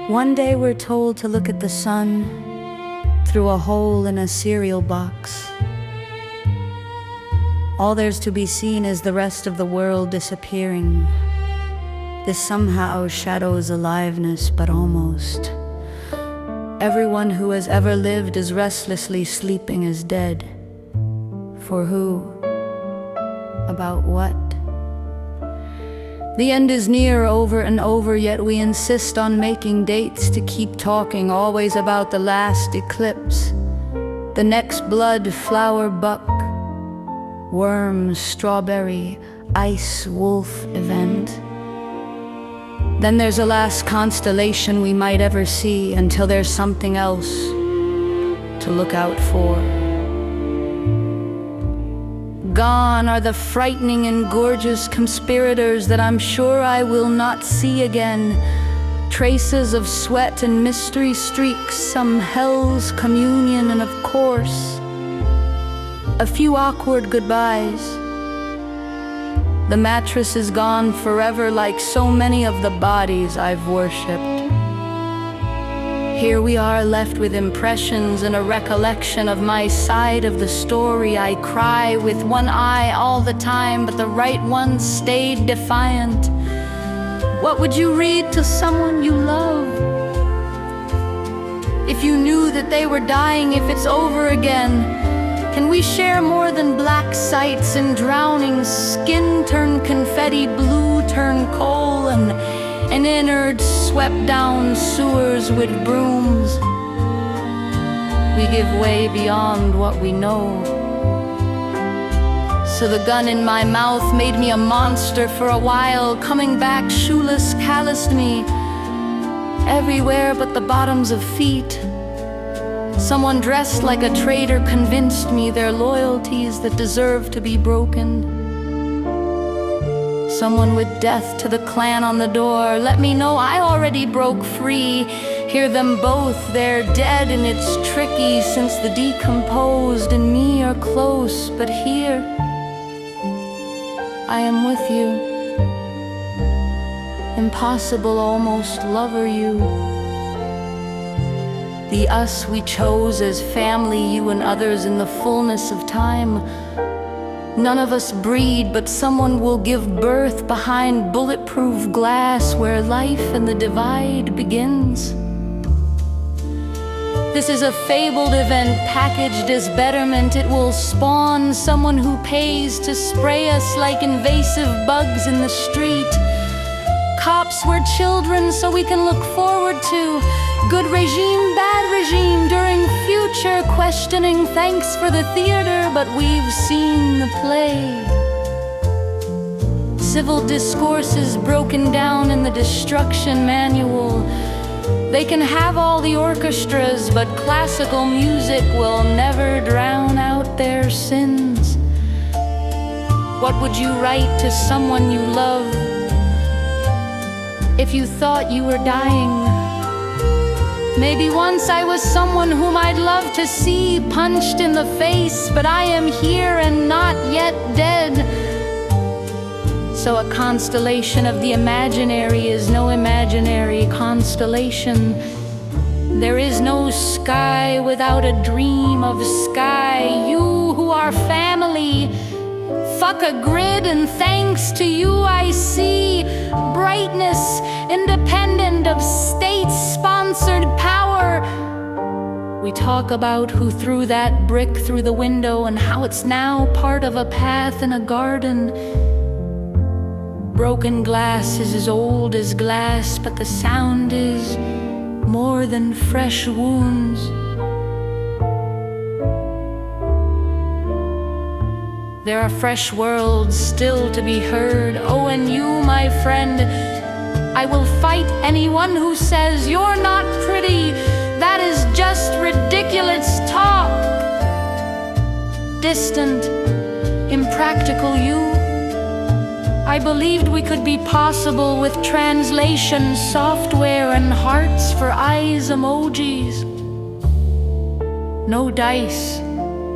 One day we're told to look at the sun through a hole in a cereal box. All there's to be seen is the rest of the world disappearing. This somehow shadows aliveness, but almost. Everyone who has ever lived is restlessly sleeping as dead. For who? About what? The end is near, over and over, yet we insist on making dates to keep talking, always about the last eclipse, the next blood flower buck, worm, strawberry, ice wolf event. Then there's a last constellation we might ever see, until there's something else to look out for. Gone are the frightening and gorgeous conspirators that I'm sure I will not see again. Traces of sweat and mystery streaks, some hell's communion, and of course, a few awkward goodbyes. The mattress is gone forever, like so many of the bodies I've worshipped. Here we are, left with impressions and a recollection of my side of the story. I cry with one eye all the time, but the right one stayed defiant. What would you read to someone you love? If you knew that they were dying, if it's over again, can we share more than black sights and drowning? Skin turn confetti, blue turn coal, and innards swept down sewers with brooms. We give way beyond what we know. So the gun in my mouth made me a monster for a while. Coming back shoeless calloused me everywhere but the bottoms of feet. Someone dressed like a traitor convinced me their loyalties that deserve to be broken. Someone with death to the clan on the door let me know I already broke free. Hear them both, they're dead, and it's tricky since the decomposed and me are close. But here, I am with you. Impossible, almost lover you. The us we chose as family, you and others in the fullness of time. None of us breed, but someone will give birth behind bulletproof glass where life and the divide begins. This is a fabled event packaged as betterment. It will spawn someone who pays to spray us like invasive bugs in the street. Cops were children, so we can look forward to good regime, bad regime during future questioning. Thanks for the theater, but we've seen the play. Civil discourses broken down in the destruction manual. They can have all the orchestras, but classical music will never drown out their sins. What would you write to someone you love if you thought you were dying? Maybe once I was someone whom I'd love to see punched in the face, but I am here and not yet dead. So a constellation of the imaginary is no imaginary constellation. There is no sky without a dream of sky. You who are family, fuck a grid, and thanks to you I see brightness independent of state-sponsored power. We talk about who threw that brick through the window and how it's now part of a path in a garden. Broken glass is as old as glass, but the sound is more than fresh wounds. There are fresh worlds still to be heard. Oh, and you, my friend, I will fight anyone who says you're not pretty. That is just ridiculous talk. Distant, impractical you. I believed we could be possible with translation software and hearts for eyes emojis. No dice,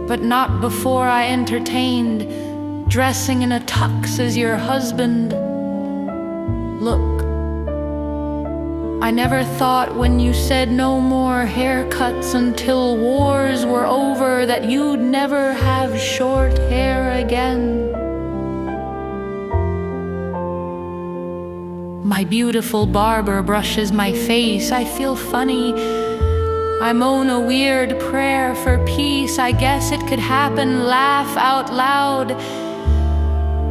but not before I entertained, dressing in a tux as your husband. Look, I never thought when you said no more haircuts until wars were over that you'd never have short hair again. My beautiful barber brushes my face. I feel funny. I moan a weird prayer for peace. I guess it could happen, laugh out loud.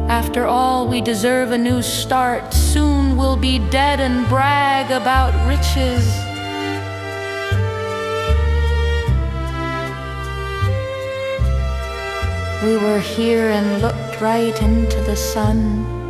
After all, we deserve a new start. Soon we'll be dead and brag about riches. We were here and looked right into the sun.